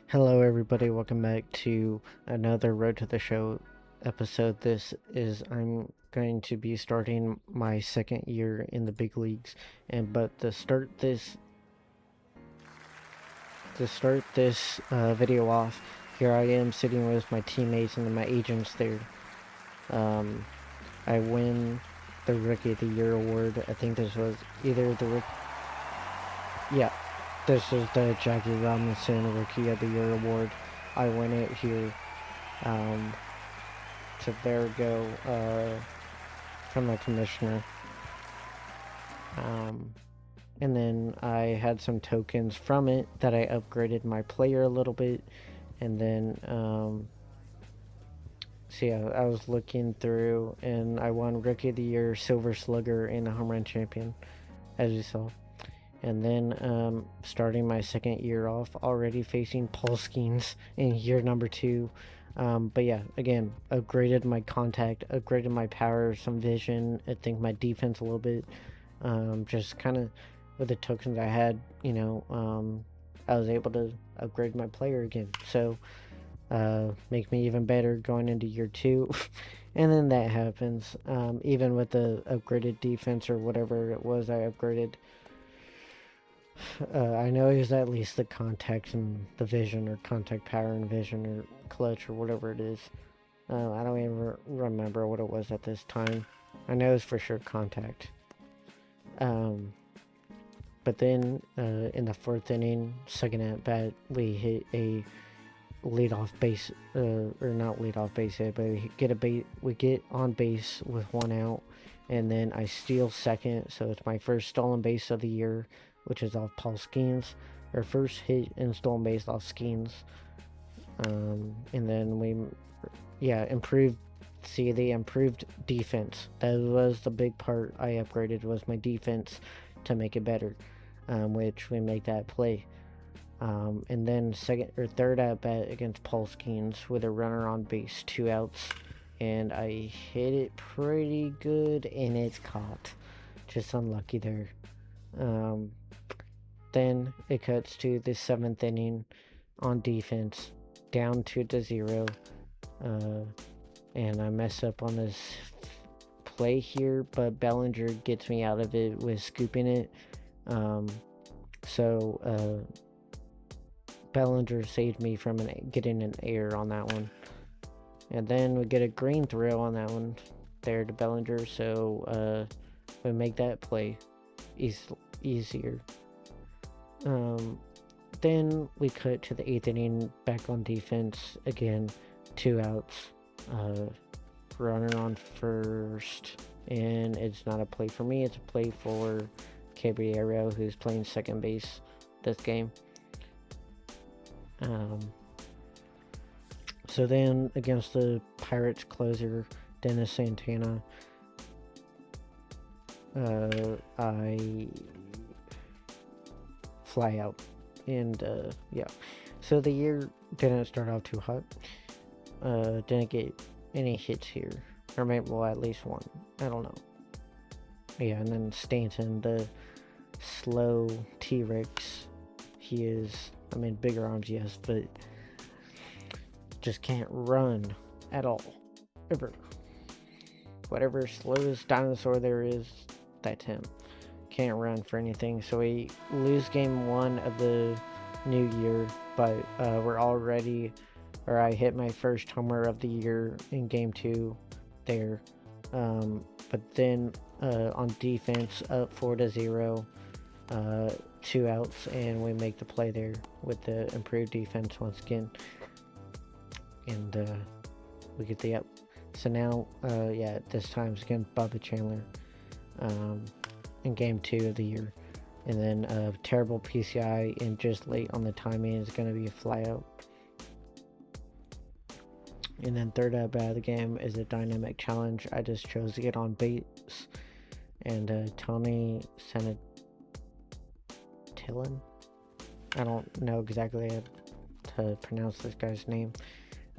Hello, everybody. Welcome back to another Road to the Show episode. I'm going to be starting my second year in the big leagues, but to start this video off, here I am sitting with my teammates and my agents there. Um, I win the Rookie of the Year award. I think this was either yeah, this is the Jackie Robinson Rookie of the Year award. I win it here. Um, so there we go, from the commissioner. Um, and then I had some tokens from it that I upgraded my player a little bit. And then, so yeah, I was looking through and I won Rookie of the Year, Silver Slugger, and a Home Run Champion, as you saw. And then, starting my second year off, already facing Paul Skeens in year number 2. But yeah, again, upgraded my contact, upgraded my power, some vision, I think my defense a little bit. Just kind of with the tokens I had, I was able to upgrade my player again. So, make me even better going into year 2. And then that happens. Even with the upgraded defense or whatever it was I upgraded, I know it was at least the contact and the vision, or contact power and vision, or clutch, or whatever it is. I don't even remember what it was at this time. I know it's for sure contact. Um, but then in the fourth inning, second at bat, we hit a leadoff base, or not leadoff base hit, but we get on base with one out, and then I steal second, so it's my first stolen base of the year, which is off Paul Skeens, or first hit and stolen base off Skeens. And then improved. See, they improved defense. That was the big part I upgraded, was my defense to make it better, which we make that play. And then second or third at bat against Paul Skeens with a runner on base, 2 outs, and I hit it pretty good, and it's caught. Just unlucky there. Then it cuts to the 7th inning on defense, down 2-0, and I mess up on this play here, but Bellinger gets me out of it with scooping it. So Bellinger saved me from getting an error on that one. And then we get a green throw on that one there to Bellinger, so we make that play easier. Then we cut to the 8th inning, back on defense again, 2 outs, runner on first, and it's not a play for me, it's a play for Caballero, who's playing second base this game. So then against the Pirates closer, Dennis Santana, I fly out. And yeah, so the year didn't start off too hot. Didn't get any hits here, or maybe, well, at least one. I don't know. Yeah, and then Stanton, the slow T-Rex, he is. I mean, bigger arms, yes, but just can't run at all, ever. Whatever slowest dinosaur there is, that's him. Can't run for anything. So we lose game 1 of the new year, but I hit my first homer of the year in game 2 there. But then on defense, up 4-0, 2 outs, and we make the play there with the improved defense once again. And we get the up. So now, this time it's against Bubba Chandler in game 2 of the year. And then terrible PCI and just late on the timing is going to be a flyout. And then third at bat of the game is a dynamic challenge. I just chose to get on base. And Tony Senatillin, I don't know exactly how to pronounce this guy's name.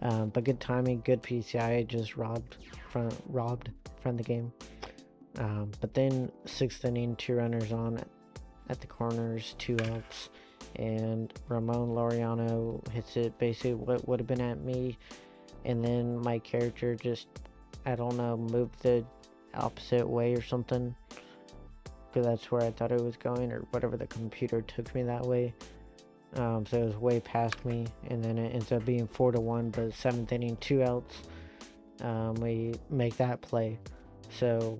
But good timing, good PCI, just robbed from the game. But then 6th inning, 2 runners on at the corners, 2 outs, and Ramon Laureano hits it basically what would have been at me, and then my character just, I don't know, moved the opposite way or something, because that's where I thought it was going, or whatever, the computer took me that way. So it was way past me, and then it ends up being 4-1, but 7th inning, 2 outs. We make that play. So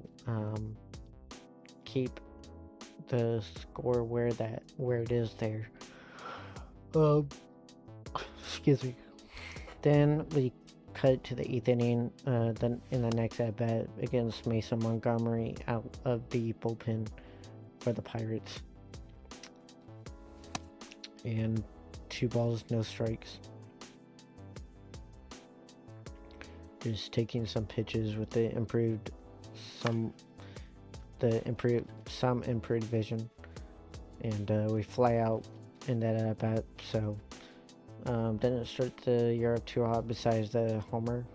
keep the score where it is there. Excuse me. Then we cut to the 8th inning. Then in the next at bat against Mason Montgomery out of the bullpen for the Pirates, and 2 balls, no strikes. Just taking some pitches with the improved vision, and we fly out in that at bat. So didn't start the year up too hot besides the homer.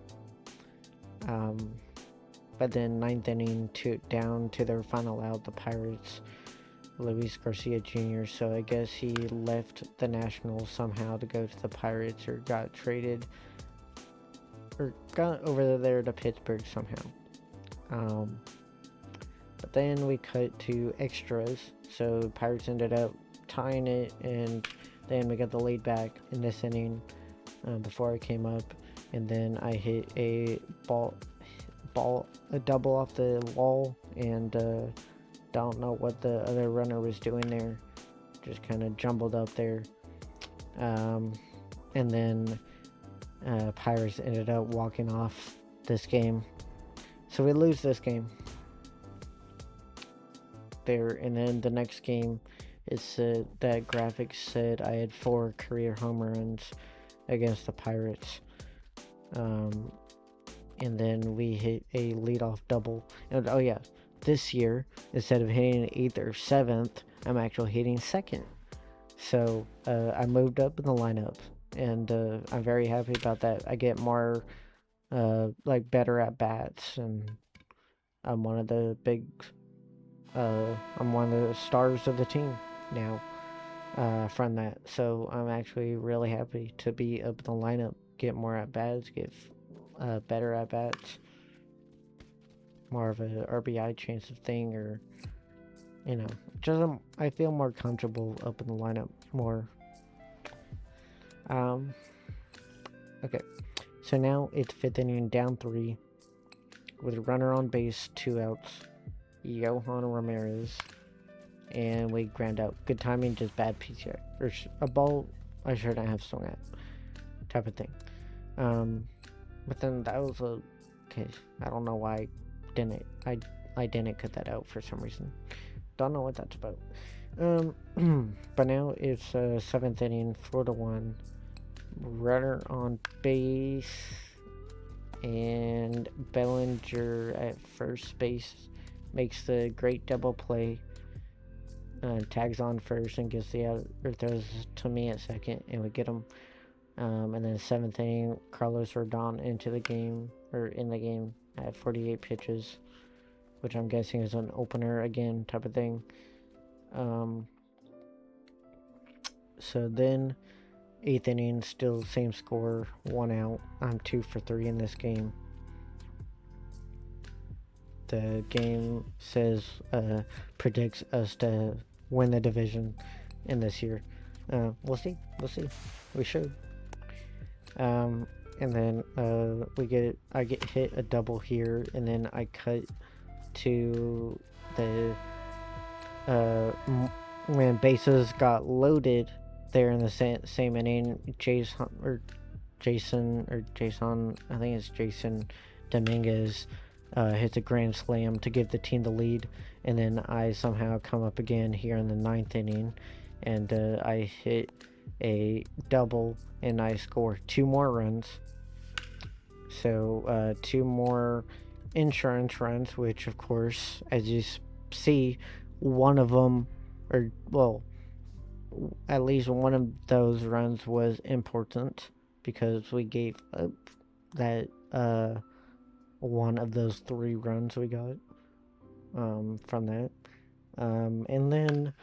But then 9th inning, down to their final out, the Pirates, Luis Garcia Jr. So I guess he left the Nationals somehow to go to the Pirates, or got traded, or got over there to Pittsburgh somehow. But then we cut to extras. So Pirates ended up tying it, and then we got the lead back in this inning before I came up, and then I hit a double off the wall, and don't know what the other runner was doing there, just kind of jumbled up there. And then Pirates ended up walking off this game, so we lose this game there. And then the next game, it said that graphics said I had 4 career home runs against the Pirates. And then we hit a leadoff double. And oh yeah, this year, instead of hitting 8th or 7th, I'm actually hitting 2nd. So I moved up in the lineup, and I'm very happy about that. I get more better at bats, and I'm one of the I'm one of the stars of the team now from that. So I'm actually really happy to be up in the lineup, get more at bats, get better at bats, more of a RBI chance of thing, or just I feel more comfortable up in the lineup more. Okay, so now it's 5th inning, down 3, with a runner on base, 2 outs, Johan Ramirez, and we ground out. Good timing, just bad PCI, or a ball I shouldn't have swung at, type of thing. But then that was a case. I don't know why I didn't cut that out for some reason. Don't know what that's about. But now it's 7th inning, 4-1, runner on base, and Bellinger at first base makes the great double play, tags on first and gets the out, or throws to me at second, and we get him. And then 7th inning, Carlos Rodon in the game at 48 pitches, which I'm guessing is an opener again, type of thing. So then 8th inning, still same score, 1 out. I'm 2 for 3 in this game. The game says predicts us to win the division in this year. We'll see. We should. And then I get hit a double here, and then I cut to the when bases got loaded there in the same inning. Jason, I think it's Jason Dominguez, hits a grand slam to give the team the lead, and then I somehow come up again here in the 9th inning, and I hit a double, and I score 2 more runs. So 2 more insurance runs, which of course, as you see, one of them, or well, at least one of those runs was important, because we gave up that one of those 3 runs we got from that. And then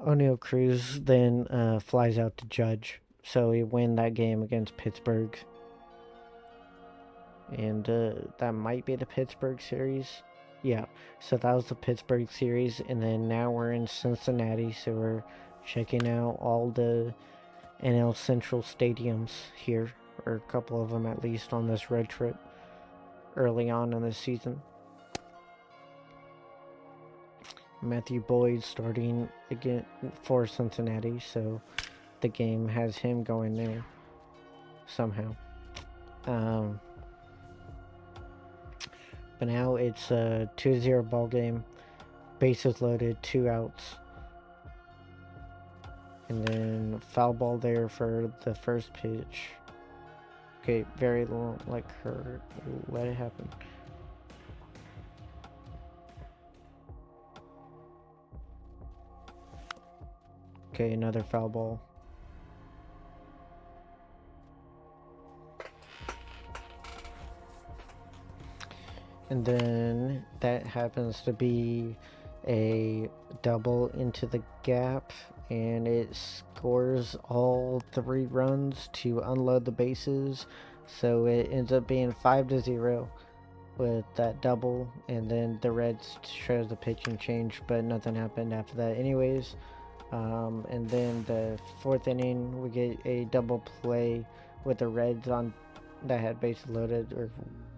O'Neal Cruz then flies out to judge. So we win that game against Pittsburgh. And that might be the Pittsburgh series. Yeah, so that was the Pittsburgh series. And then now we're in Cincinnati. So we're checking out all the NL Central stadiums here, or a couple of them at least, on this road trip early on in the season. Matthew Boyd starting again for Cincinnati, so the game has him going there somehow. But now it's a 2-0 ball game, bases loaded, 2 outs, and then foul ball there for the first pitch. Okay, very long, like her, let it happen. Okay, another foul ball. And then that happens to be a double into the gap, and it scores all 3 runs to unload the bases. So it ends up being 5-0 with that double, and then the Reds shows the pitching change, but nothing happened after that anyways. And then the 4th inning, we get a double play with the Reds on that had bases loaded, or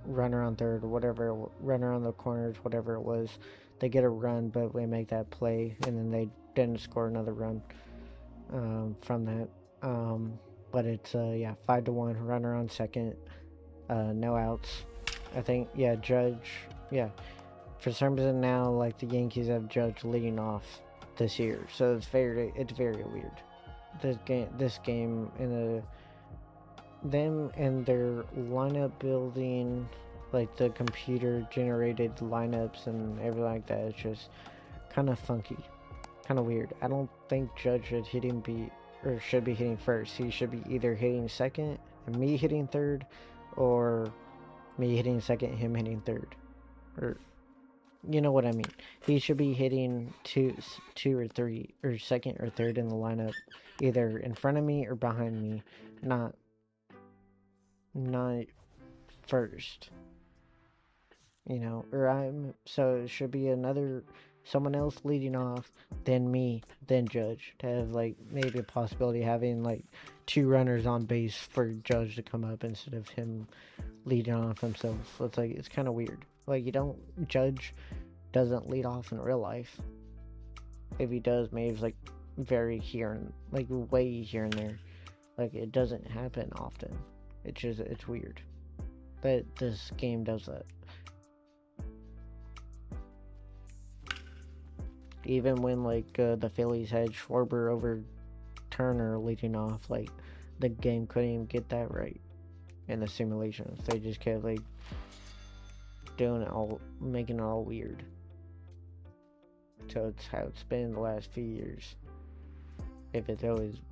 runner on third, or whatever, runner on the corners, whatever it was. They get a run, but we make that play, and then they didn't score another run from that. But it's 5-1, runner on second, no outs. I think, Judge, for some reason now, like, the Yankees have Judge leading off this year, so it's very weird. This game in them and their lineup building, like the computer generated lineups and everything like that, it's just kind of funky, kind of weird. I don't think Judge should should be hitting first. He should be either hitting second and me hitting third, or me hitting second, him hitting third, or you know what I mean. He should be hitting two or three, or second or third in the lineup, either in front of me or behind me, not first. So it should be someone else leading off, then me, then Judge, to have like maybe a possibility of having like 2 runners on base for Judge to come up instead of him leading off himself. So it's kind of weird. Like, Judge doesn't lead off in real life. If he does, maybe it's like very here and like way here and there. Like, it doesn't happen often. It's weird. But this game does that. Even when the Phillies had Schwarber over Turner leading off, like, the game couldn't even get that right in the simulations. They just kept like doing it all, making it all weird. So it's how it's been the last few years. It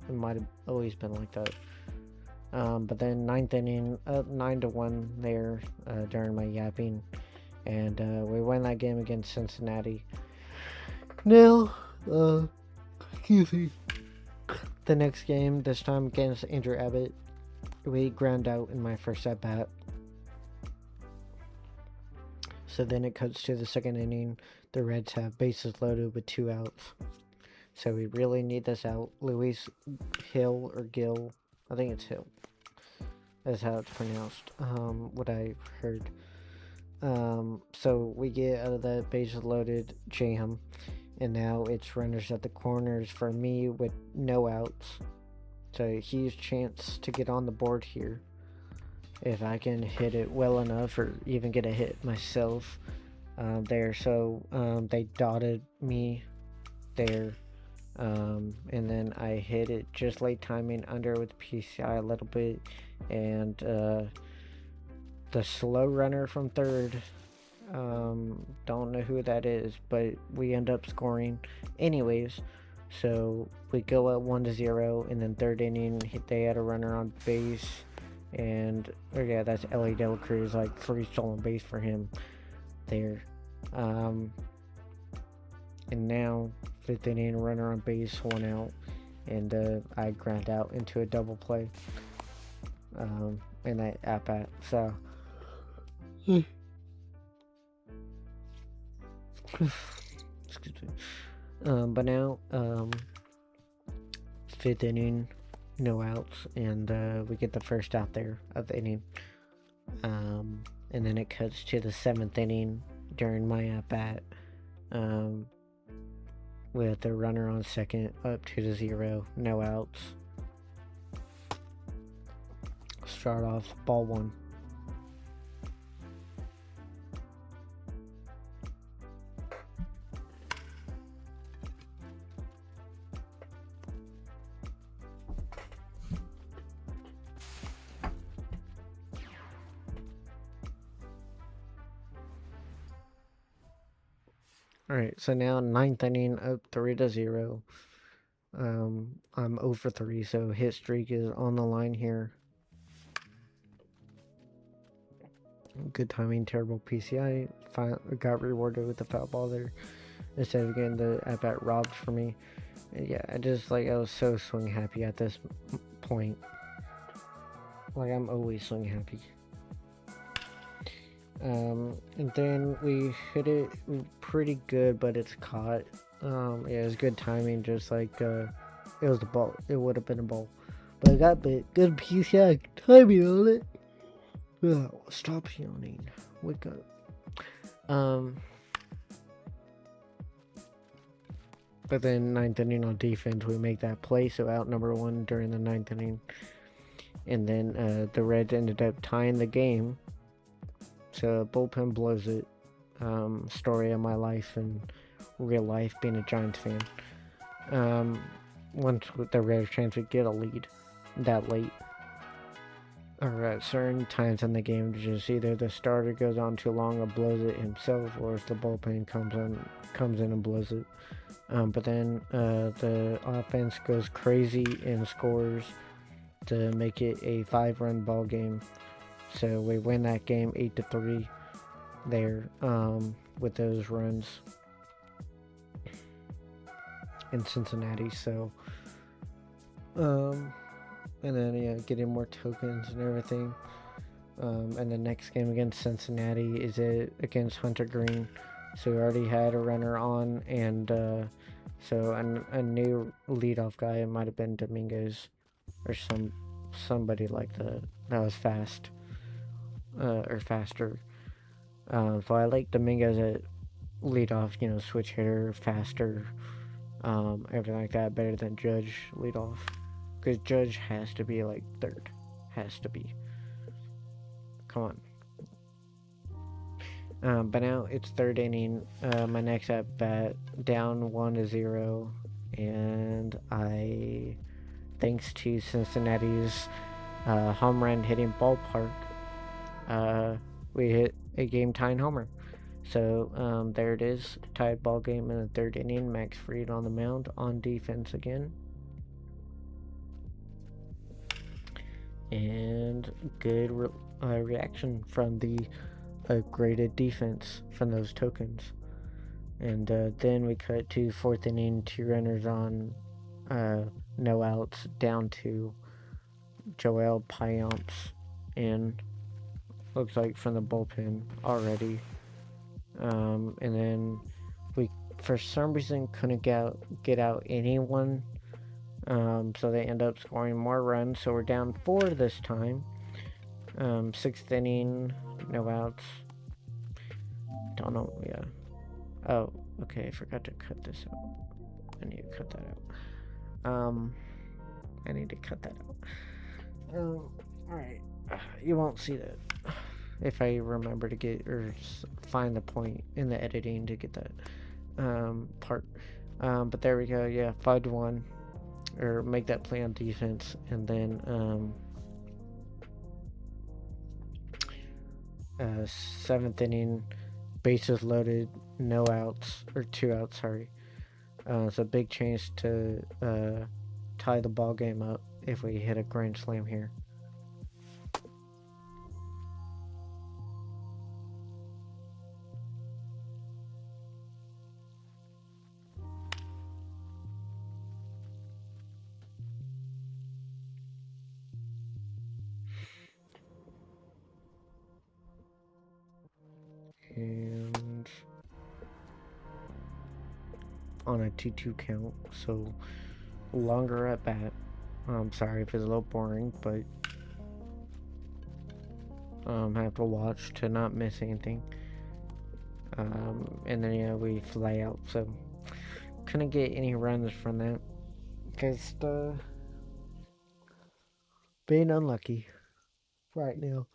might have always been like that. But then 9th inning, 9-1 there during my yapping, and we won that game against Cincinnati. Now, excuse me. The next game, this time against Andrew Abbott, we ground out in my first at bat. So then it cuts to the 2nd inning. The Reds have bases loaded with 2 outs. So we really need this out. Luis Hill or Gill, I think it's Hill. That's how it's pronounced. What I heard. So we get out of that bases loaded jam, and now it's runners at the corners for me with no outs. So huge chance to get on the board here if I can hit it well enough, or even get a hit myself there. So they dotted me there, and then I hit it just late timing under with PCI a little bit, and the slow runner from third, don't know who that is, but we end up scoring anyways. So we go up 1-0, and then 3rd inning, they had a runner on base, and that's Ellie Del Cruz, like 3 stolen base for him there. And now fifth inning, runner on base, 1 out, and I ground out into a double play in that at bat. So, excuse me. But now, fifth inning, no outs, and we get the first out there of the inning. And then it cuts to the seventh inning during my at bat, with the runner on second, up 2-0, no outs. Start off ball one. Alright, so now ninth inning, up 3-0. I'm 0 for 3, so hit streak is on the line here. Good timing, terrible PCI. Got rewarded with the foul ball there instead of getting the at bat robbed for me. And yeah, I was so swing happy at this point. Like, I'm always swing happy. And then we hit it pretty good, but it's caught. Yeah, it was good timing, just like it was the ball. It would have been a ball, but I got bit. Good PCI timing on it. Oh, stop yawning. Wake up. But then ninth inning on defense, we make that play, so out number 1 during the ninth inning, and then the Reds ended up tying the game. So bullpen blows it. Story of my life and real life being a Giants fan. Once the Reds chance to get a lead that late, or at certain times in the game, just either the starter goes on too long or blows it himself, or if the bullpen comes in and blows it. But then the offense goes crazy and scores to make it a 5-run ball game. So we win that game 8-3 there, with those runs in Cincinnati. So, and then, yeah, getting more tokens and everything. And the next game against Cincinnati is against Hunter Green. So we already had a runner on, and so a new leadoff guy. It might have been Domingos or somebody like that was fast. Or faster. So I like Domingos at leadoff, switch hitter, faster, everything like that, better than Judge leadoff. Because Judge has to be like third. Has to be. Come on. But now it's third inning. My next at bat, down 1-0. And thanks to Cincinnati's home run hitting ballpark, we hit a game-tying homer. So there it is, tied ball game in the third inning. Max Fried on the mound on defense again, and good reaction from the graded defense from those tokens. And then we cut to fourth inning, 2 runners on, no outs, down to Joel Payamps in. Looks like from the bullpen already. And then we, for some reason, couldn't get out anyone. So they end up scoring more runs. So we're down 4 this time. Sixth inning, no outs. Don't know, yeah. Oh, okay, I forgot to cut this out. I need to cut that out. Alright. You won't see that if I remember to get or find the point in the editing to get that part. But there we go. Yeah, 5-1, or make that play on defense, and then seventh inning, bases loaded, no outs, or 2 outs. Sorry. So big chance to tie the ball game up if we hit a grand slam here. on a 2-2 count, so longer at bat. I'm sorry if it's a little boring, but I have to watch to not miss anything. And then yeah, we fly out, so couldn't get any runs from that because being unlucky right now.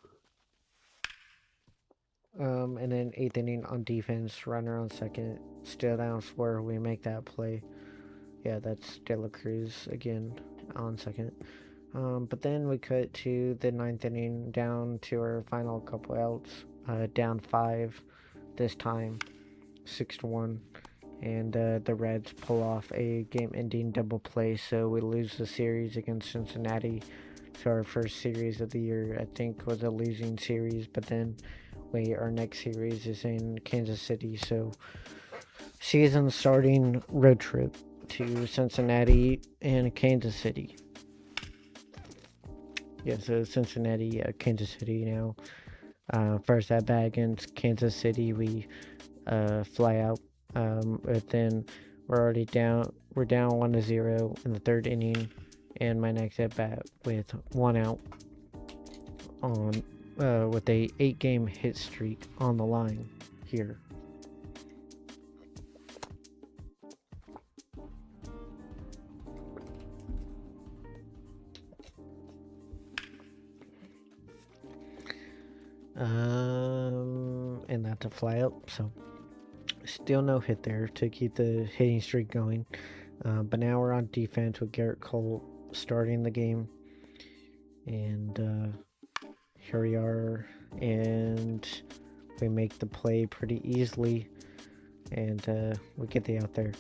And then 8th inning on defense, runner on second, still down 4. We make that play. Yeah, that's De La Cruz again on second. But then we cut to the 9th inning, down to our final couple outs, down 5 this time, 6-1. And the Reds pull off a game-ending double play, so we lose the series against Cincinnati. So our first series of the year, I think, was a losing series, but then our next series is in Kansas City, so season starting road trip to Cincinnati and Kansas City. Yeah, so Cincinnati, Kansas City now. First at bat against Kansas City, we fly out, but then we're already down. We're down 1-0 in the 3rd inning, and my next at bat with 1 out on with a 8-game hit streak on the line here. And that's a fly out, so still no hit there to keep the hitting streak going. But now we're on defense with Garrett Cole starting the game, and here we are, and we make the play pretty easily, and we get the out there.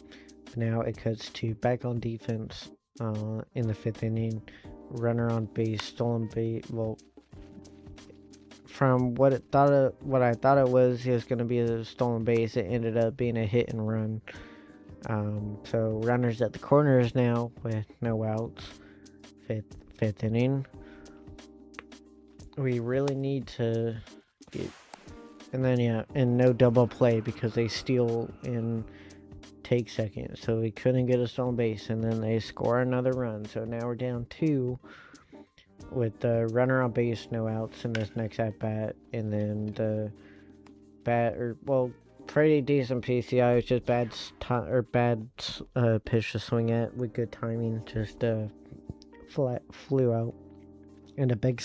But now it cuts to back on defense in the 5th inning, runner on base, stolen base. Well, from what I thought it was going to be a stolen base, it ended up being a hit and run. So runners at the corners now with no outs. Fifth inning. We really need to get, and then and no double play because they steal and take second, so we couldn't get a stolen base, and then they score another run. So now we're down 2. With the runner on base, no outs in this next at bat, and then the pretty decent PCI. It's just bad pitch to swing at with good timing. Just flew out, and a big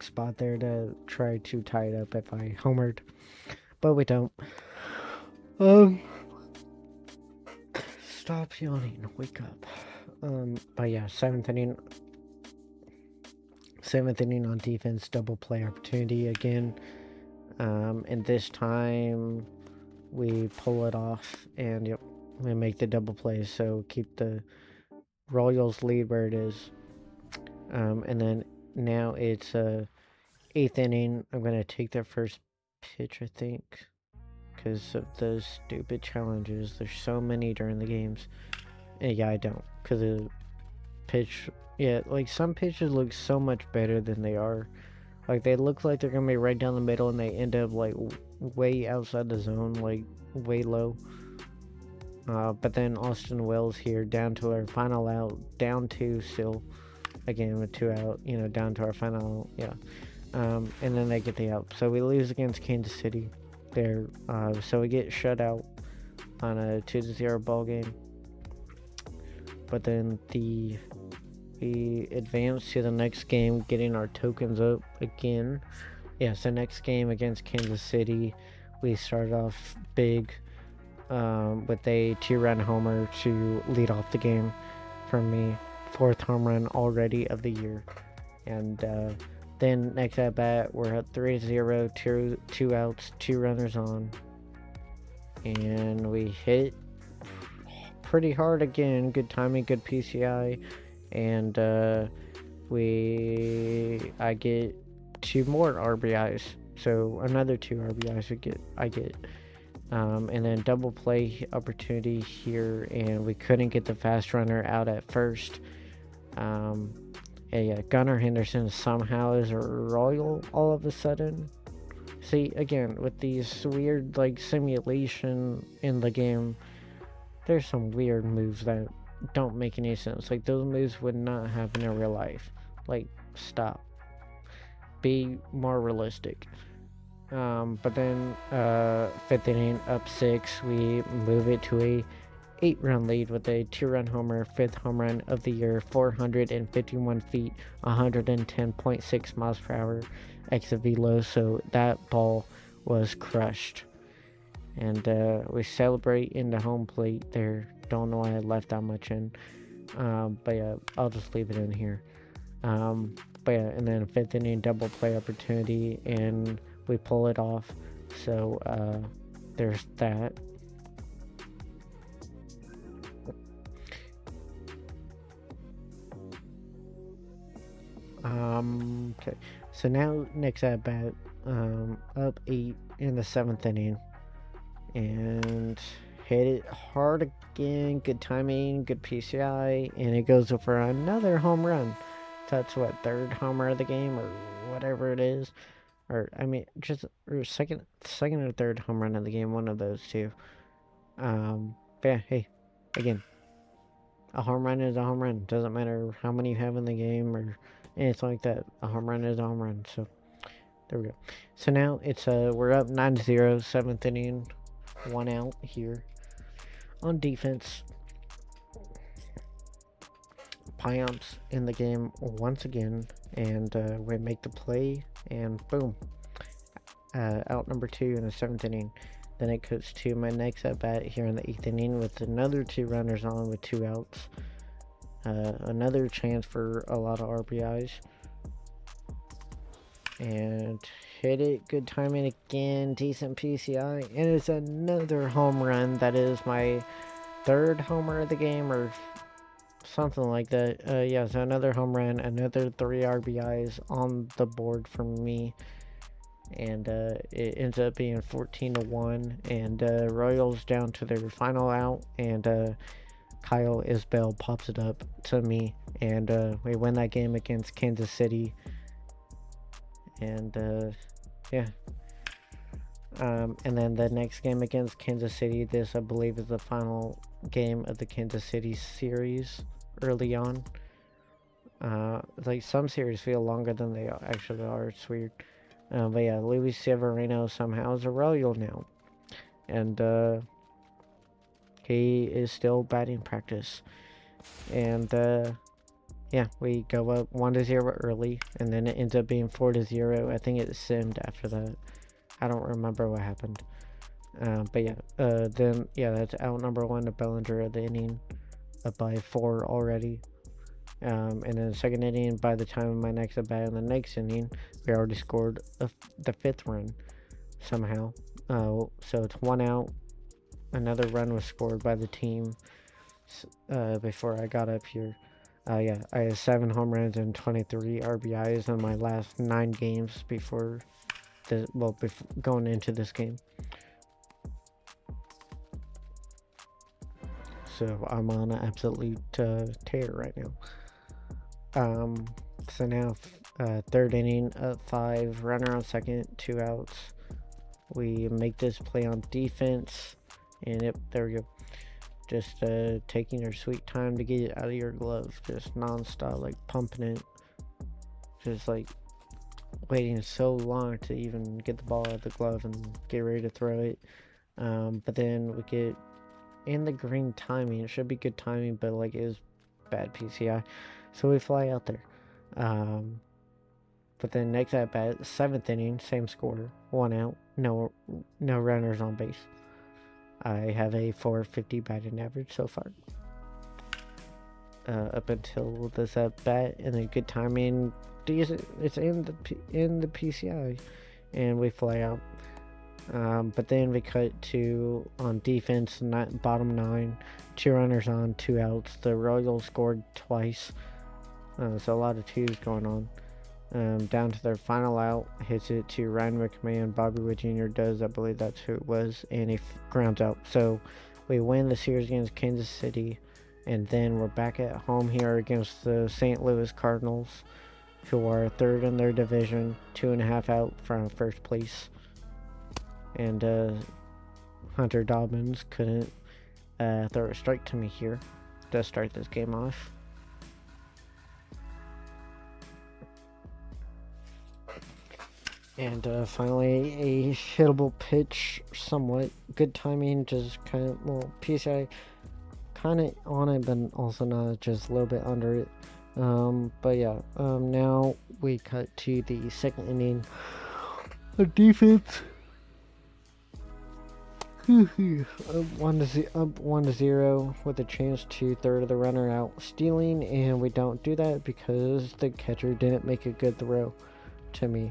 spot there to try to tie it up if I homered, but we don't. Stop yawning, wake up. But yeah, 7th inning on defense, double play opportunity again, and this time we pull it off, and we make the double play, so keep the Royals lead where it is. And then now it's 8th inning. I'm gonna take their first pitch, I think, because of those stupid challenges. There's so many during the games. Yeah, I don't, because the pitch. Yeah, like some pitches look so much better than they are. Like they look like they're gonna be right down the middle, and they end up like way outside the zone, like way low. But then Austin Wells here, down to our final out, down 2 still, again with 2 out, down to our final out, and then they get the out. So we lose against Kansas City there, so we get shut out on a 2-0 ball game. But then we advance to the next game, getting our tokens up again. So next game against Kansas City, we started off big with a 2-run homer to lead off the game for me. 4th home run already of the year. And then next at bat, we're at 3-0, 2 outs, 2 runners on. And we hit pretty hard again. Good timing, good PCI. And I get 2 more RBIs, so another 2 RBIs I get, and then double play opportunity here, and we couldn't get the fast runner out at first. Gunnar Henderson somehow is a Royal all of a sudden. See, again, with these weird simulation in the game, there's some weird moves that don't make any sense. Like, those moves would not happen in real life. Like, stop. Be more realistic. But then, fifth inning, up 6, we move it to a 8-run lead with a 2-run homer, 5th home run of the year, 451 feet, 110.6 miles per hour exit velo. So that ball was crushed. And we celebrate in the home plate there. Don't know why I left that much in. But yeah, I'll just leave it in here. But yeah, and then 5th inning double play opportunity, and we pull it off. So there's that. Okay. So now next at bat, up 8 in the 7th inning, and hit it hard again. Good timing, good PCI, and it goes for another home run. That's what, 3rd homer of the game or whatever it is, or I mean, just or second or 3rd home run of the game. One of those two. Yeah. Hey, again, a home run is a home run. Doesn't matter how many you have in the game or anything like that. A home run is a home run. So there we go. So now it's we're up 9-0, 7th inning, 1 out here. On defense, Piamps in the game once again, and we make the play, and boom, out number 2 in the 7th inning. Then it goes to my next at bat here in the 8th inning with another 2 runners on with 2 outs. Another chance for a lot of RBIs. And hit it. Good timing again. Decent PCI. And it's another home run. That is my 3rd homer of the game or something like that. Yeah, so another home run. Another 3 RBIs on the board for me. And it ends up being 14-1, and Royals down to their final out, and Kyle Isbell pops it up to me, and we win that game against Kansas City. And yeah, and then the next game against Kansas City, this I believe is the final game of the Kansas City series early on. Like, some series feel longer than they actually are. It's weird. But yeah, Luis Severino somehow is a Royal now. And he is still batting practice. And yeah, we go up 1-0 early, and then it ends up being 4-0. I think it simmed after that. I don't remember what happened. But yeah, then yeah, that's out number 1 to Bellinger of the inning, up by 4 already. And then the 2nd inning, by the time of my next at bat in the next inning, we already scored the 5th run somehow. So it's 1 out. Another run was scored by the team before I got up here. Yeah, I had 7 home runs and 23 RBIs in my last 9 games before going into this game. So I'm on an absolute tear right now. So now 3rd inning, up 5, runner on 2nd, 2 outs. We make this play on defense, and yep, there we go. Just taking your sweet time to get it out of your glove, just non-stop, like pumping it, just like waiting so long to even get the ball out of the glove and get ready to throw it. But then we get in the green timing. It should be good timing, but like, it was bad PCI. So we fly out there. But then next at bat, 7th inning, same score, 1 out, no runners on base. I have a 450 batting average so far. Up until this at bat, and then good timing. It's in the PCI, and we fly out. But then we cut to on defense, bottom 9, 2 runners on, 2 outs. The Royals scored twice. So a lot of 2s going on. Down to their final out, hits it to Ryan McMahon. Bobby Witt Jr. does, I believe that's who it was, and he grounds out. So we win the series against Kansas City, and then we're back at home here against the St. Louis Cardinals, who are 3rd in their division, 2.5 out from 1st place. And Hunter Dobbins couldn't throw a strike to me here to start this game off. And finally, a hittable pitch, somewhat good timing, just kind of, well, PCI kind of on it, but also not, just a little bit under it. But yeah, now we cut to the second inning. The defense up 1-0 with a chance to throw the runner out stealing, and we don't do that because the catcher didn't make a good throw to me.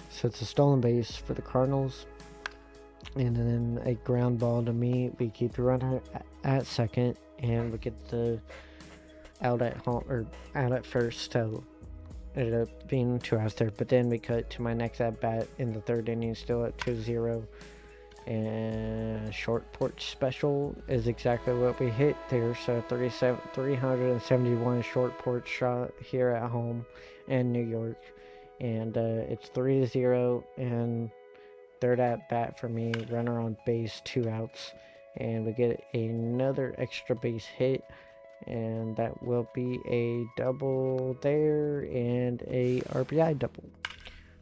So it's a stolen base for the Cardinals, and then a ground ball to me. We keep the runner at second, and we get the out at home, or out at first, so it ended up being 2 outs there. But then we cut to my next at bat in the third inning, still at 2-0, and short porch special is exactly what we hit there. So 371 short porch shot here at home in New York, and it's 3-0, and third at bat for me, runner on base, 2 outs, and we get another extra base hit, and that will be a double there and a RBI double.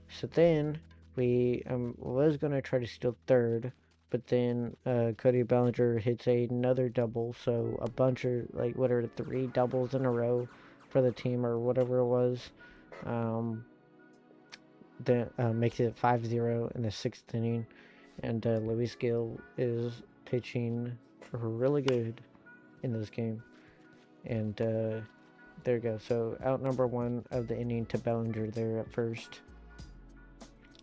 So then we was gonna try to steal third, but then Cody Bellinger hits another double, so a bunch of, like, whatever, 3 doubles in a row for the team or whatever it was. That makes it 5-0 in the 6th inning, and Luis Gil is pitching really good in this game, and there you go. So out number 1 of the inning to Bellinger there at first,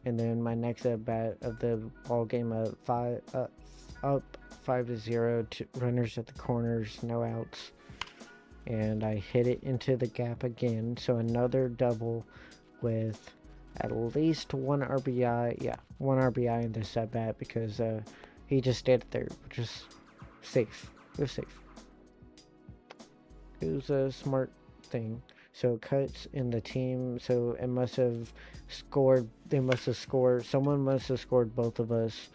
and then my next at bat of the ball game up 5-0 to runners at the corners, no outs, and I hit it into the gap again. So another double with at least 1 RBI. Yeah, 1 RBI in this at bat because he just stayed there, which is safe. It was safe. It was a smart thing. So cuts in the team. So it must have scored. They must have scored. Someone must have scored both of us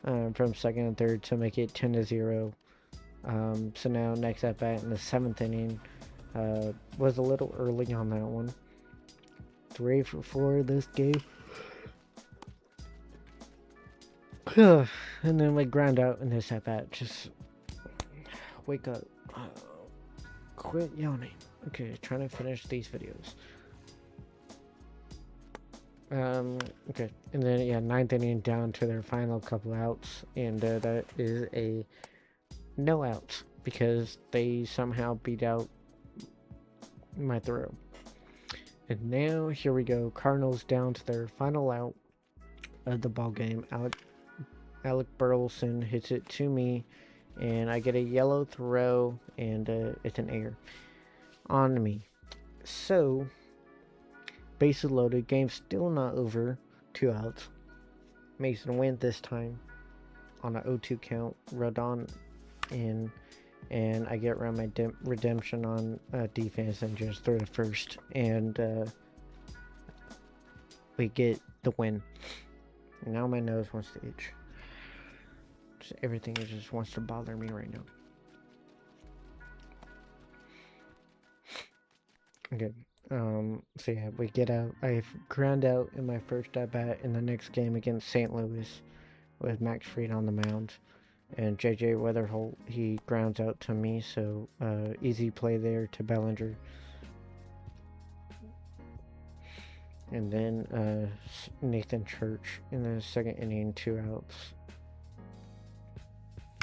from second and third to make it 10-0. So now next at bat in the 7th inning was a little early on that one. 3 for 4 this game. And then we ground out in this at bat. Just wake up. Quit yawning. Okay, trying to finish these videos. Okay, and then yeah, 9th inning down to their final couple outs, and that is a no outs because they somehow beat out my throw. And now here we go. Cardinals down to their final out of the ball game. Alec Burleson hits it to me, and I get a yellow throw, and it's an error on me. So bases loaded. Game still not over. 2 outs. Mason Went this time on an 0-2 count. Rodon in. And I get around my redemption on defense and just throw to first. And we get the win. And now my nose wants to itch. Just everything just wants to bother me right now. Okay. So yeah, we get out. I ground out in my first at bat in the next game against St. Louis with Max Fried on the mound. And JJ Weatherholt, he grounds out to me, so easy play there to Bellinger. And then Nathan Church in the 2nd inning, 2 outs.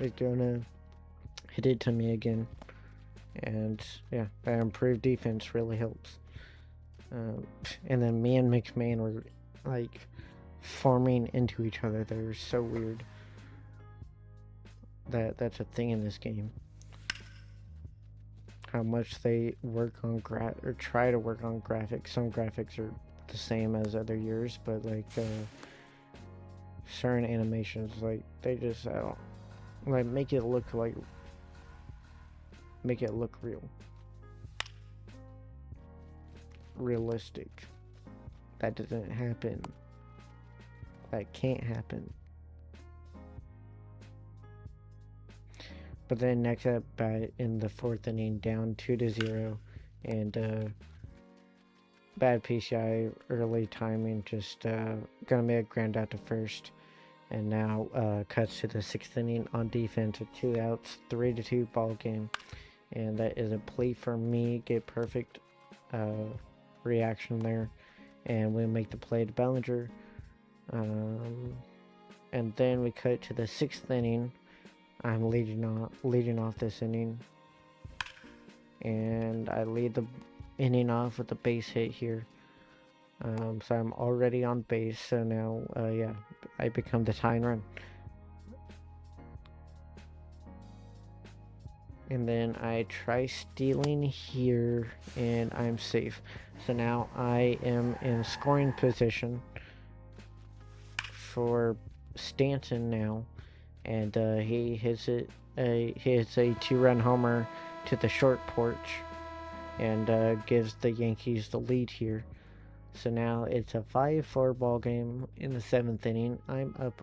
He's gonna hit it to me again. And yeah, that improved defense really helps. And then me and McMahon were like forming into each other. They're so weird. That's a thing in this game. How much they work on or try to work on graphics. Some graphics are the same as other years, but like certain animations, like they just like make it look real, realistic. That doesn't happen. That can't happen. But then next at bat in the 4th inning, down 2-0, and bad PCI, early timing, just gonna make a grand out to first. And now cuts to the 6th inning on defense with 2 outs, 3-2 ball game. And that is a play for me. Get perfect reaction there. And we make the play to Bellinger. And then we cut to the 6th inning. I'm leading off this inning. And I lead the inning off with a base hit here. So I'm already on base. So now, I become the tying run. And then I try stealing here, and I'm safe. So now I am in scoring position for Stanton now, and he hits a 2-run homer to the short porch, and gives the Yankees the lead here. So now it's a 5-4 ball game in the 7th inning. I'm up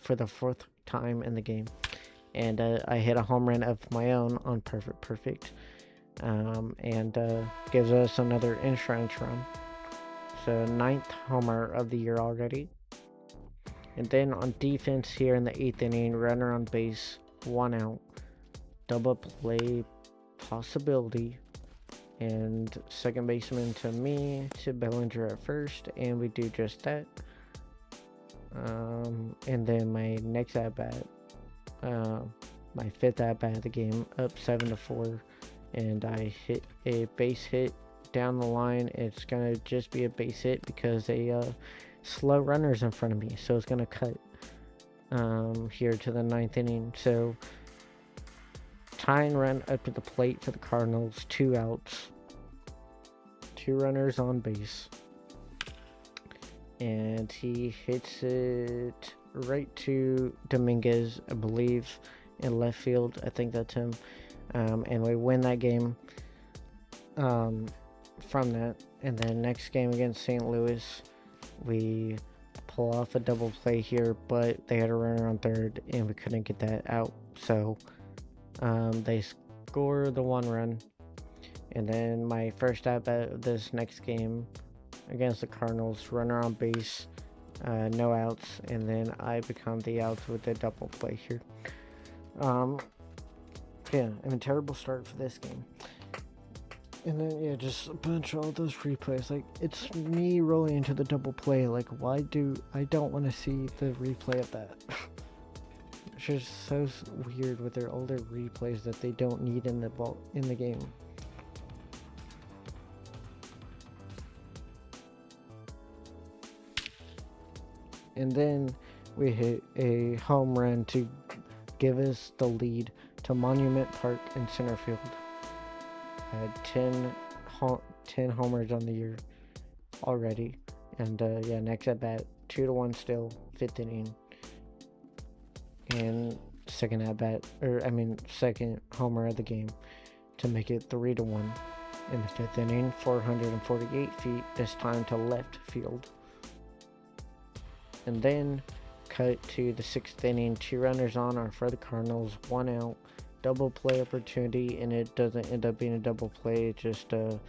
for the 4th time in the game. And I hit a home run of my own on perfect. And gives us another insurance run. So 9th homer of the year already. And then on defense here in the 8th inning, runner on base, 1 out. Double play possibility. And second baseman to me, to Bellinger at first, and we do just that. And then my next at bat, my 5th at bat of the game, up 7-4, and I hit a base hit down the line. It's gonna just be a base hit because a slow runner's in front of me, so it's gonna cut here to the 9th inning. So tying run up to the plate for the Cardinals, 2 outs, 2 runners on base, and he hits it right to Dominguez, I believe, in left field. I think that's him. And we win that game from that. And then next game against St. Louis, we pull off a double play here, but they had a runner on third, and we couldn't get that out. So they score the 1 run. And then my first at bat of this next game against the Cardinals, runner on base, no outs, and then I become the outs with a double play here. I'm a terrible start for this game. And then just a bunch of all those replays. Like, it's me rolling into the double play. Like, why do I don't want to see the replay of that? It's just so weird with their older replays that they don't need in the game. And then we hit a home run to give us the lead to Monument Park in center field. I had 10 homers on the year already. And next at bat, 2-1 still, 5th inning. And second homer of the game to make it 3-1 in the 5th inning, 448 feet, this time to left field. And then cut to the 6th inning, 2 runners on are for the Cardinals, 1 out, double play opportunity, and it doesn't end up being a double play, it's just a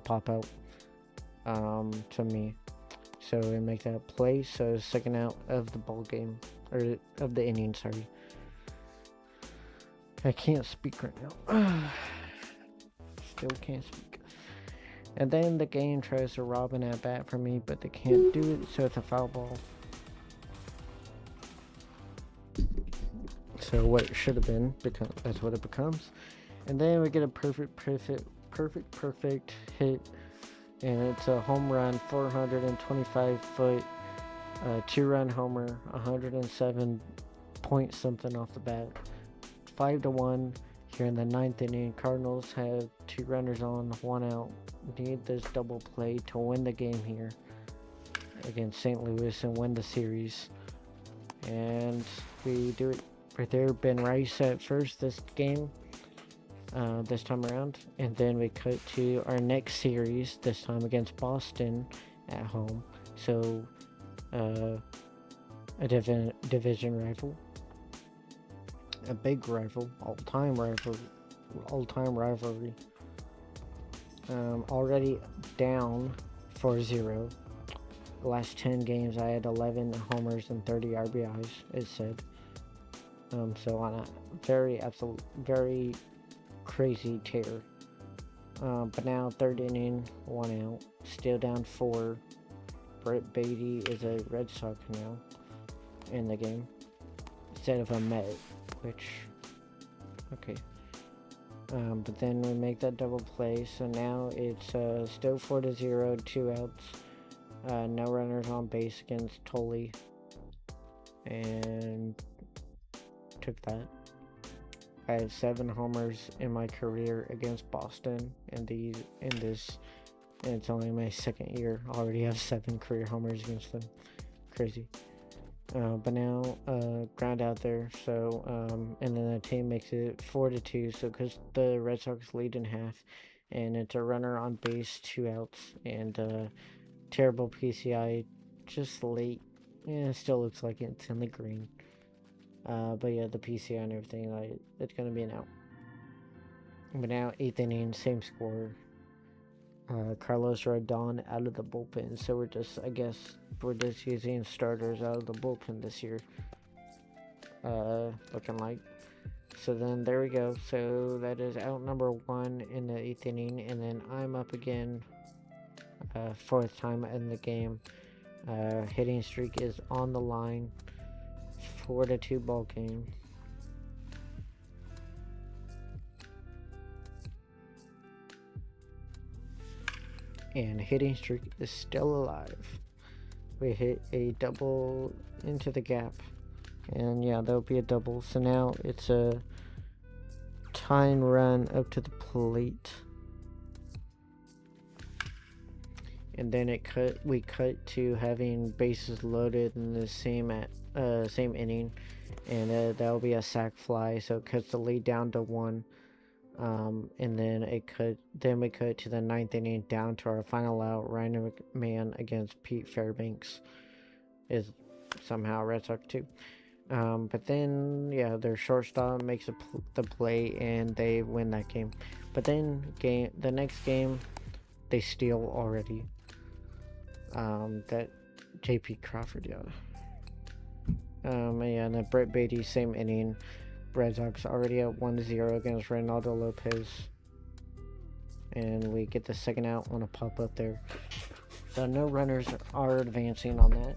pop out to me. So we make that play, so second out of the ball game, or of the inning, sorry. I can't speak right now. Still can't speak. And then the game tries to rob an at bat for me, but they can't do it, so it's a foul ball. So what it should have been, that's what it becomes. And then we get a perfect hit, and it's a home run, 425 foot, 2-run homer, 107 point something off the bat. 5-1 here in the 9th inning. Cardinals have 2 runners on, 1 out. Need this double play to win the game here against St. Louis and win the series. And we do it right there. Ben Rice at first this game, this time around. And then we cut to our next series, this time against Boston at home. So a division rival. a big rival, all-time rivalry. Already down 4-0. The last 10 games, I had 11 homers and 30 RBIs, it said. So on a very crazy tear. But now, third inning, 1 out, still down 4. Brett Beatty is a Red Sox now in the game instead of a Met, which, okay. But then we make that double play, so now it's still 4-0, 2 outs, no runners on base against Tully, and took that. I had 7 homers in my career against Boston and it's only my second year. I already have 7 career homers against them. Crazy. But now, ground out there, so, and then the team makes it 4-2, so because the Red Sox lead in half, and it's a runner on base, 2 outs, and, terrible PCI, just late. Yeah, it still looks like it's in the green. But yeah, the PCI and everything, like, it's gonna be an out. But now, 8th inning, same score. Carlos Rodon out of the bullpen, so we're just using starters out of the bullpen this year. Looking like. So then there we go. So that is out number 1 in the 8th inning, and then I'm up again. 4th time in the game. Hitting streak is on the line. 4-2 ball game. And hitting streak is still alive. We hit a double into the gap, and yeah, that'll be a double. So now it's a tying run up to the plate, and then we cut to having bases loaded in the same inning, and that'll be a sac fly. So it cuts the lead down to 1. And then we cut to the 9th inning, down to our final out. Ryan McMahon against Pete Fairbanks is somehow Red Sox too. But then, yeah, their shortstop makes the play, and they win that game. But then the next game, they steal already. That J.P. Crawford, yeah. And then Brett Beatty, same inning. Red Sox already at 1-0 against Reynaldo Lopez. And we get the second out on a pop-up there. So no runners are advancing on that.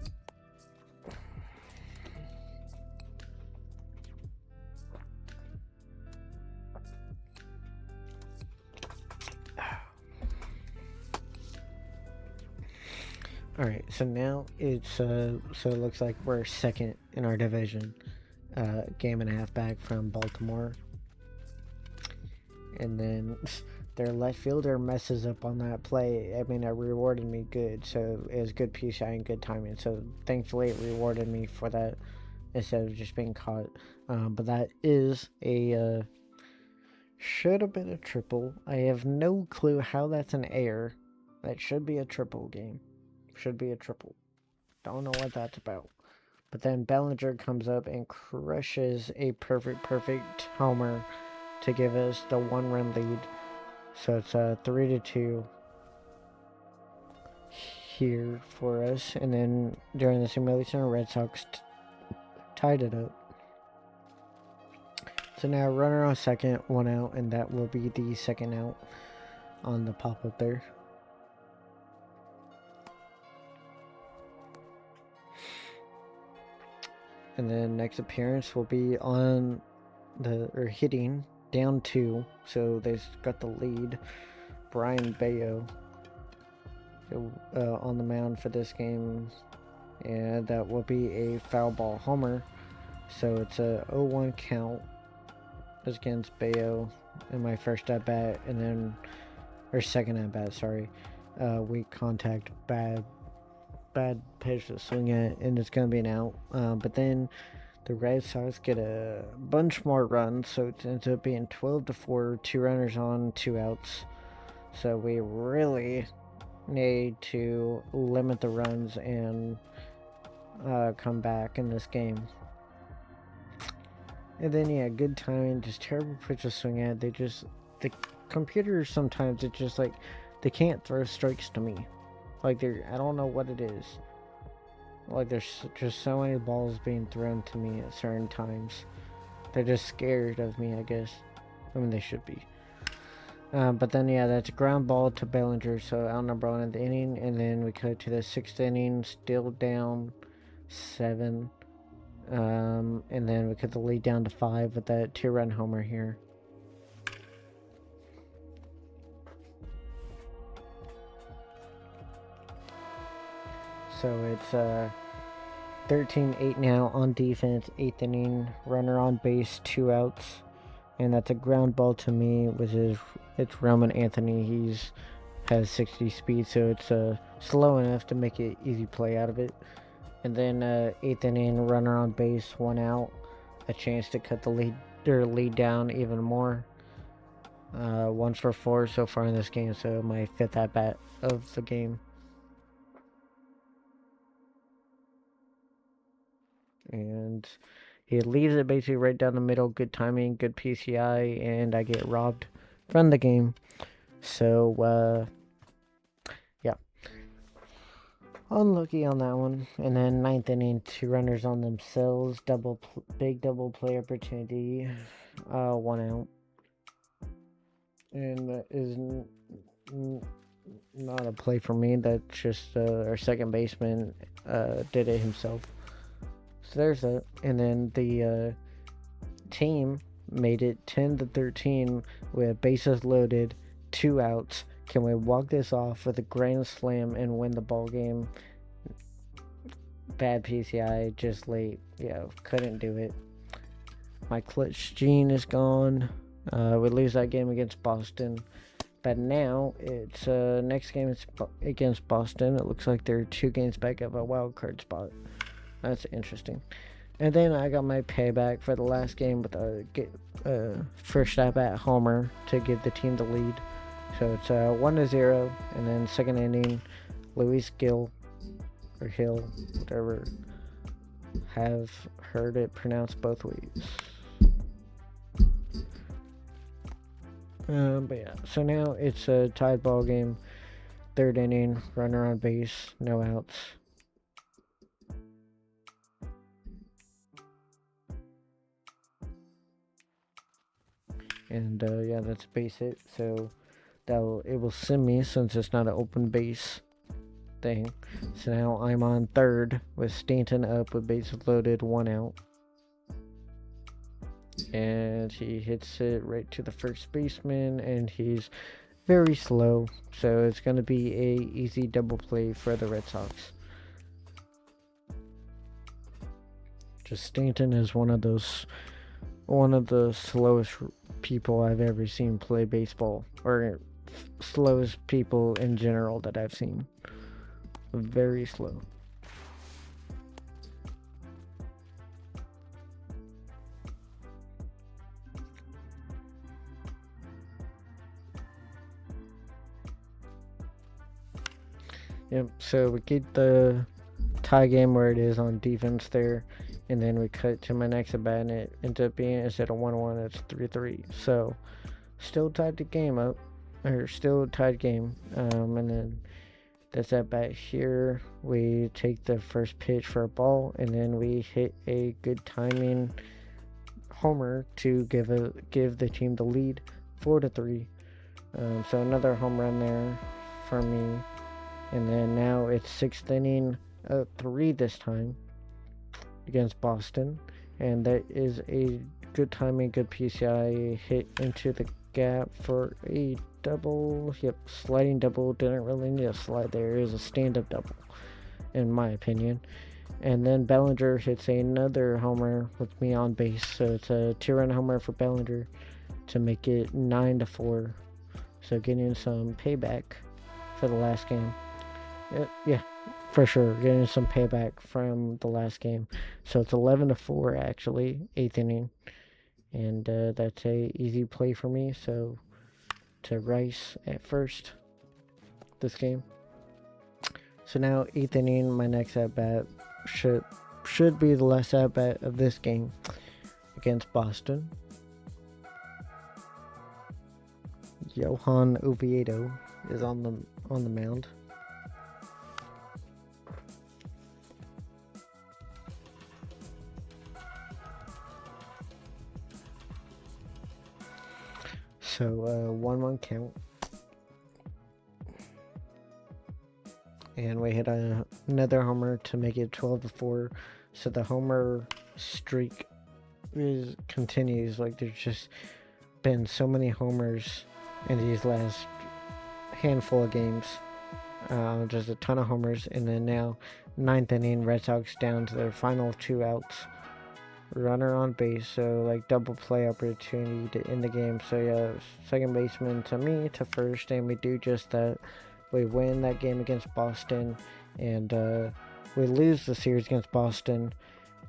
Alright, so now it's, so it looks like we're second in our division. Game and a half back from Baltimore. And then their left fielder messes up on that play. I mean, it rewarded me good, so it was good PCI and good timing. So thankfully it rewarded me for that instead of just being caught. But that is a, should have been a triple. I have no clue how that's an error. That should be a triple game. Should be a triple. Don't know what that's about. But then Bellinger comes up and crushes a perfect homer to give us the 1-run lead. So it's 3-2 here for us. And then during the simulation, Red Sox tied it up. So now runner on second, 1 out, and that will be the second out on the pop-up there. And then next appearance will be on hitting down 2, so they've got the lead. Brian Bayo on the mound for this game, and that will be a foul ball homer. So it's a 0-1 count against Bayo in my first at bat, and then second at bat. Sorry, weak contact, bad pitch to swing at, and it's gonna be an out. But then the Red Sox get a bunch more runs, so it ends up being 12-4, 2 runners on, 2 outs. So we really need to limit the runs and come back in this game. And then yeah, good timing, just terrible pitch to swing at. The computers sometimes it's just like they can't throw strikes to me. Like I don't know what it is. Like there's just so many balls being thrown to me at certain times. They're just scared of me, I guess. I mean, they should be. But then, yeah, that's a ground ball to Bellinger, so out number 1 in the inning. And then we cut to the 6th inning, still down 7. And then we cut the lead down to 5 with that 2-run homer here. So it's 13-8 now on defense, 8th inning, runner on base, 2 outs. And that's a ground ball to me, which is it's Roman Anthony. He's has 60 speed, so it's slow enough to make it easy play out of it. And then 8th inning, runner on base, 1 out, a chance to cut the lead down even more. 1 for 4 so far in this game, so my 5th at bat of the game. And he leaves it basically right down the middle. Good timing, good PCI, and I get robbed from the game. So, yeah. Unlucky on that one. And then 9th inning, 2 runners on themselves. Big double play opportunity. 1 out. And that is not a play for me. That's just our second baseman did it himself. So there's that. And then the team made it 10-13 with bases loaded, 2 outs. Can we walk this off with a grand slam and win the ball game? Bad PCI, just late. Yeah, couldn't do it. My clutch gene is gone. We lose that game against Boston. But now it's next game is against Boston. It looks like they're 2 games back of a wild card spot. That's interesting. And then I got my payback for the last game with a first at bat homer to give the team the lead. So it's 1-0, and then 2nd inning, Luis Gil or Hill, whatever, have heard it pronounced both ways. But yeah, so now it's a tied ball game. 3rd inning, runner on base, no outs. And yeah, that's base hit. So it will send me, since it's not an open base thing. So now I'm on 3rd with Stanton up with bases loaded, 1 out. And he hits it right to the first baseman, and he's very slow. So it's going to be a easy double play for the Red Sox. Just Stanton is one of the slowest people I've ever seen play baseball, or slowest people in general that I've seen. Very slow. Yep, so we get the tie game where it is on defense there, and then we cut to my next at bat, and it ends up being, instead of 1-1, it's 3-3. So still tied the game up, or still tied game. And then that's at bat here. We take the first pitch for a ball, and then we hit a good timing homer to give the team the lead, 4-3. So another home run there for me. And then now it's 6th inning, 3 this time against Boston. And that is a good timing, good PCI hit into the gap for a double. Yep, sliding double. Didn't really need a slide there. It was a stand-up double, in my opinion. And then Bellinger hits another homer with me on base. So it's a 2-run homer for Bellinger to make it 9-4. So getting some payback for the last game. Yeah, for sure. Getting some payback from the last game. So it's 11-4 actually, 8th inning. And that's a easy play for me. So to Rice at first this game. So now 8th inning, my next at bat should be the last at bat of this game against Boston. Johan Oviedo is on the mound. So 1-1 count, and we hit another homer to make it 12-4. So the homer streak continues. Like, there's just been so many homers in these last handful of games. Just a ton of homers, and then now 9th inning, Red Sox down to their final 2 outs. Runner on base, so like double play opportunity to end the game. So yeah, second baseman to me to first, and we do just that. We win that game against Boston, and we lose the series against Boston,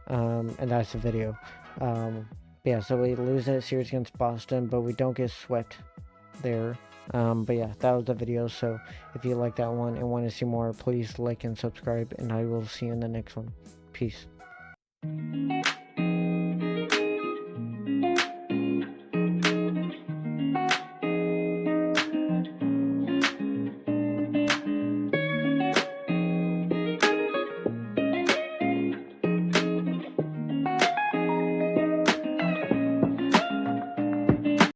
and that's the video. Yeah, so we lose that series against Boston, but we don't get swept there. But yeah, that was the video. So if you like that one and want to see more, please like and subscribe, and I will see you in the next one. Peace.